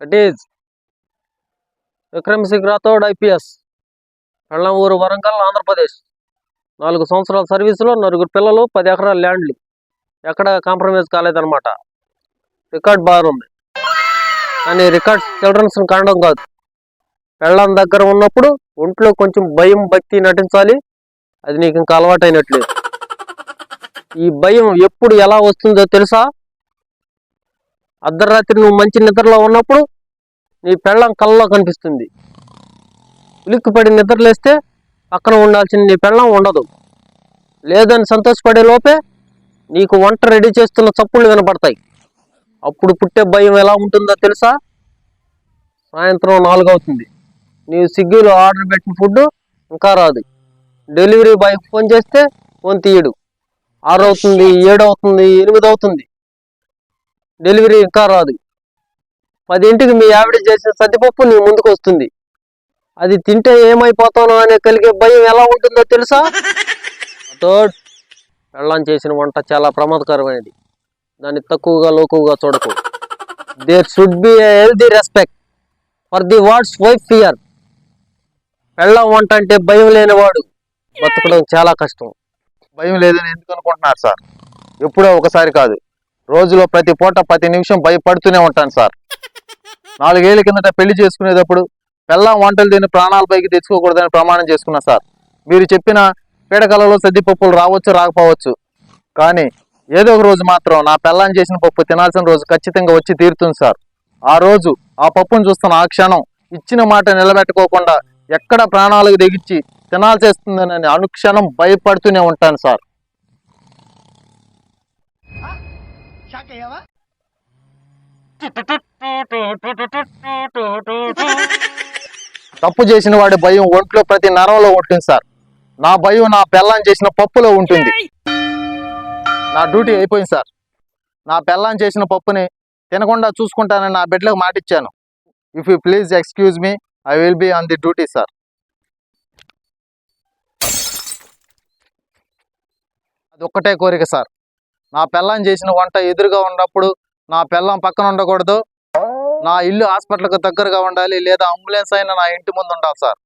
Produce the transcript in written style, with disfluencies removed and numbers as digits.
That is Vikram Singh Rathod IPS, పెళ్ళాం ఊరు వరంగల్, ఆంధ్రప్రదేశ్. 4 సంవత్సరాల సర్వీసులో 9 పిల్లలు, 10 ఎకరాల ల్యాండ్లు. ఎక్కడ కాంప్రమైజ్ కాలేదన్నమాట. రికార్డ్ బాగుంది. కానీ రికార్డ్స్ చిల్డ్రన్స్ కాండం కాదు. పెళ్ళాం దగ్గర ఉన్నప్పుడు ఒంట్లో కొంచెం భయం భక్తి నటించాలి. అది నీకు ఇంకా అలవాటైనట్లేదు. ఈ భయం ఎప్పుడు ఎలా వస్తుందో తెలుసా? అర్ధరాత్రి నువ్వు మంచి నిద్రలో ఉన్నప్పుడు నీ పెళ్ళాం కళ్ళలో కనిపిస్తుంది. ఉలిక్కిపడి నిద్రలేస్తే పక్కన ఉండాల్సిన నీ పెళ్ళాం ఉండదు. లేదని సంతోషపడే లోపే నీకు వంట రెడీ చేస్తున్న చప్పుళ్ళు వినపడతాయి. అప్పుడు పుట్టే భయం ఎలా ఉంటుందో తెలుసా? సాయంత్రం 4 అవుతుంది. నీవు స్విగ్గీలో ఆర్డర్ పెట్టిన ఫుడ్ ఇంకా రాదు. డెలివరీ బాయ్ ఫోన్ చేస్తే ఫోన్ తీయడు. 6 అవుతుంది, 7 అవుతుంది, 8 అవుతుంది, డెలివరీ ఇంకా రాదు. 10ంటికి మీ ఆవిడ చేసిన సద్దిపప్పు నీ ముందుకు వస్తుంది. అది తింటే ఏమైపోతానో అనే కలిగే భయం ఎలా ఉంటుందో తెలుసా? పెళ్ళాం చేసిన వంట చాలా ప్రమాదకరమైనది. దాన్ని తక్కువగా లోకువగా చూడకు. There should be a healthy respect for the words wife fear. పెళ్ళాం వంట అంటే భయం లేనివాడు బతకడం చాలా కష్టం. భయం లేదని ఎందుకు అనుకుంటున్నారు సార్? ఎప్పుడో ఒకసారి కాదు, రోజులో ప్రతి పూట 10 నిమిషం భయపడుతూనే ఉంటాను సార్. 4 ఏళ్ల కిందట పెళ్లి చేసుకునేటప్పుడు పెళ్ళాం వంటలు తిని ప్రాణాల పైకి తెచ్చుకోకూడదని ప్రమాణం చేసుకున్నా సార్. మీరు చెప్పిన పీడకలలో సద్దిపప్పులు రావచ్చు రాకపోవచ్చు, కానీ ఏదో ఒక రోజు మాత్రం నా పెళ్ళాం చేసిన పప్పు తినాల్సిన రోజు ఖచ్చితంగా వచ్చి తీరుతుంది సార్. ఆ రోజు ఆ పప్పును చూస్తున్న ఆ క్షణం ఇచ్చిన మాట నిలబెట్టుకోకుండా ఎక్కడ ప్రాణాలకు తెగించి తినాల్సి వస్తుందని అనుక్షణం భయపడుతూనే ఉంటాను సార్. తప్పు చేసిన వాడి భయం ఒంట్లో ప్రతి నరంలో ఉంటుంది సార్. నా భయం నా పెళ్ళాం చేసిన పప్పులో ఉంటుంది. నా డ్యూటీ అయిపోయింది సార్. నా పెళ్ళాం చేసిన పప్పుని తినకుండా చూసుకుంటానని నా బిడ్డలకు మాటిచ్చాను. If you please excuse me, I will be on the duty sir. అది ఒక్కటే కోరిక సార్. నా పెళ్ళాం చేసిన వంట ఎదురుగా ఉన్నప్పుడు నా పెళ్ళాం పక్కన ఉండకూడదు. నా ఇల్లు హాస్పిటల్కి దగ్గరగా ఉండాలి, లేదా అంబులెన్స్ అయినా నా ఇంటి ముందు ఉండాలి సార్.